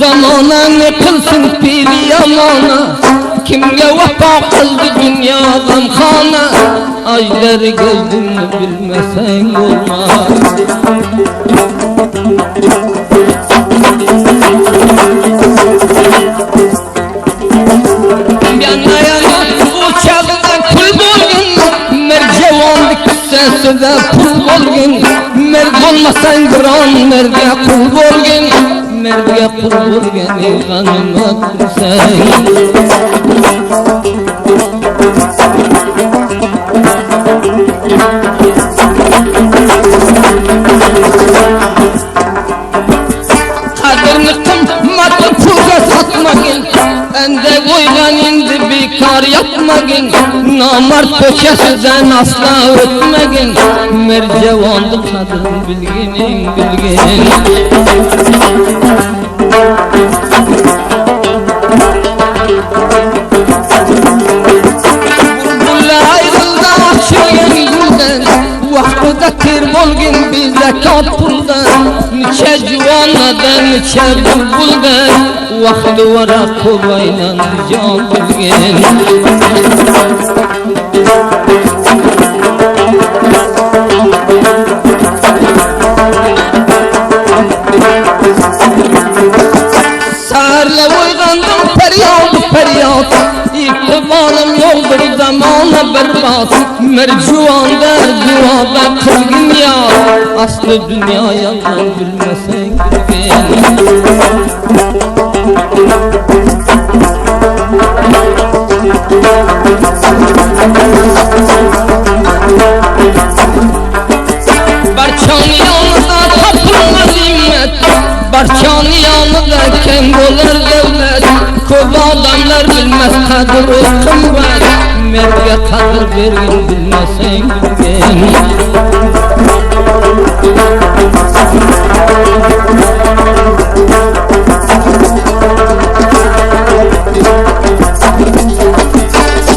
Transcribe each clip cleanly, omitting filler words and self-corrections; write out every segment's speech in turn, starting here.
Zamana ne kılsın pili yamana, kimge vefa kıldı dünyadan khana. Ajları geldin mi bilmesen olmaz. Yana yana bu çağda kul bolgun, mercevanlık seside kul bolgun. Merd olmasan gran merde kul bolgun, merde kul bolgun g'animat sen. Qadrini qimmatli pulga sotmagin, ende qo'ygan endi bekor yotmagin. Nomard ko'chasidan asla o'tmagin, merjavonni qadrini bilgin bilgin. Bulbullar ayrıldı açılgan guldan, vaqtida ter bo'lgin bezakot puldan. Necha juvonadan necha bulbuldan, vaqti varaq qo'laydan jon bilgin. Sarla uyg'ondim faryod faryod, iqtibolim yo'qdir zamona barbod. Mirjuvonda duoda qilgin yor, asli dunyo yolg'on bilmasang bilgin. Barchani yonida topilmaz himmat, barchani yonida keng bo'lar davlat. Ko'p odamlar bilmas qadr va qimmat, menga qadr bergin bilmasang bilgin.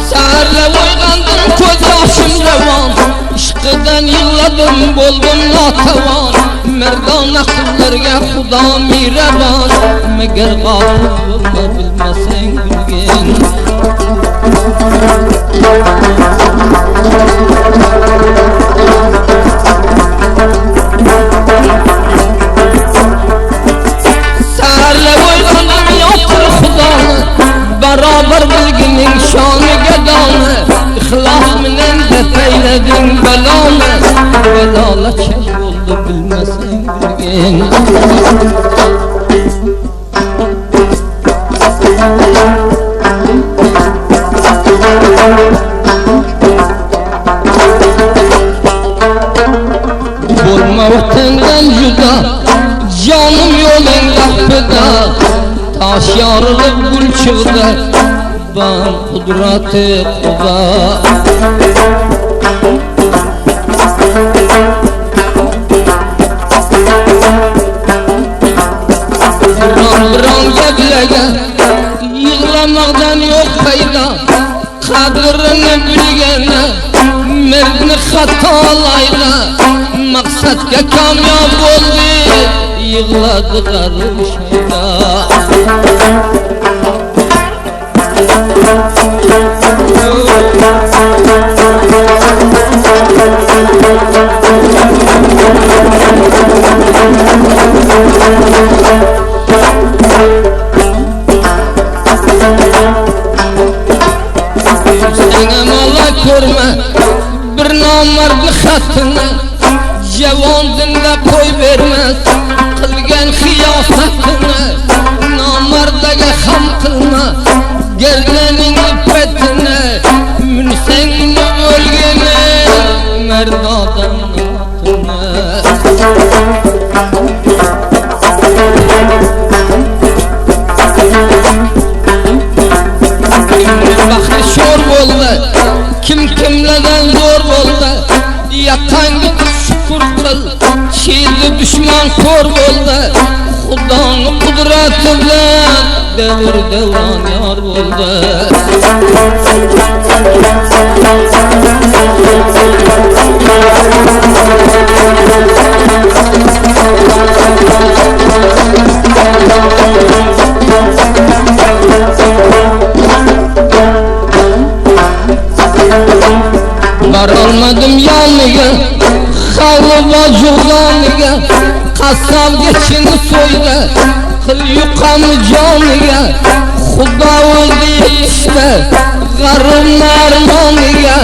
Sarla uyg'ondim ko'z yoshim ravon, ishqidan yig'ladim bo'ldim notavon. Merdona qullarga xudo mehribon, magar g'ofil bo'lma bilmasang bilgin. Sarla uyg'ondim yo'qdir xudoni, barobar bilgining shoniga doni. İxlos bilan dafaylading baloni, balolacha bo'ldi bilmasang bilgin. Bo'lma vatandan juda, jonim yo'lingda fida. Tosh yorilib gul chiqdi, ban qudrati Xudo. Biron gaplarga yig'lamoqdan yo'q foyda. Qadrini bilganda merdni xatolaydi, maqsadga kamyob bo'ldi, yig'ladi g'arib shayda. Ko'rma bir nomardni xatini, javon dinda qo'y bermas qilgan xiyosatini. Nomardaga ham qilma gardaning ippatini, minsang o'lgani mardodan otini. Baxti sho'r bo'ldi, kim kimlardan zo'r bo'ldi. Yaqanga shukr qil, sherga dushman ko'r bo'ldi. Xudoning qudrati bilan devir devran yar oldu. Varalmadım yanıya, halıva cüzdanıya, kasal geçini soyda, kıl yukamı canıya, Xuda oldu işte, garım armanıya,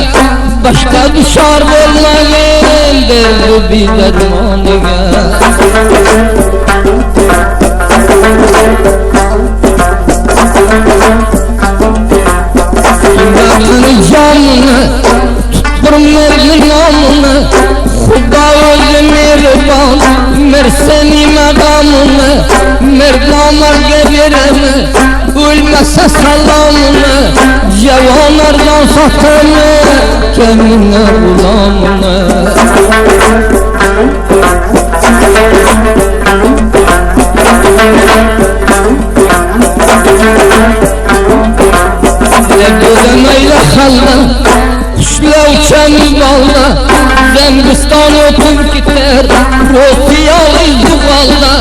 başka düşar olmayın, derdi bir dermanıya. Beni canını tutturmerli namını, Xuda özü mehriban merseni megamını, merdamarga veremi ölmese salamını, cevanlardan satamı kendine gulamını. Demeyle halda, kuşla uçan balda, Zembistan otup gider, Rofiyalı zuvalda,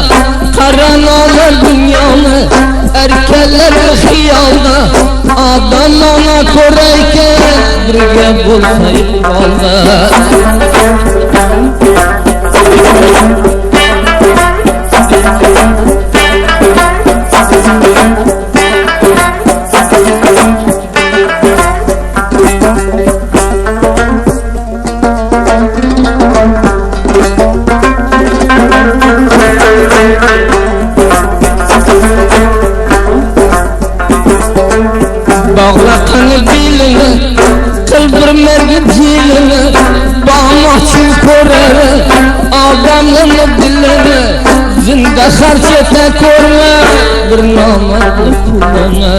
Karanalar dünyanı, erkeller hıyalda, adam ona korayken, birge bulsaydı balda. Bağlaqanı dilini, kıldırmergi dilini, bağmahçın korarı, adamını dilini, zinda harç ete korma, bir namarlı pulunu.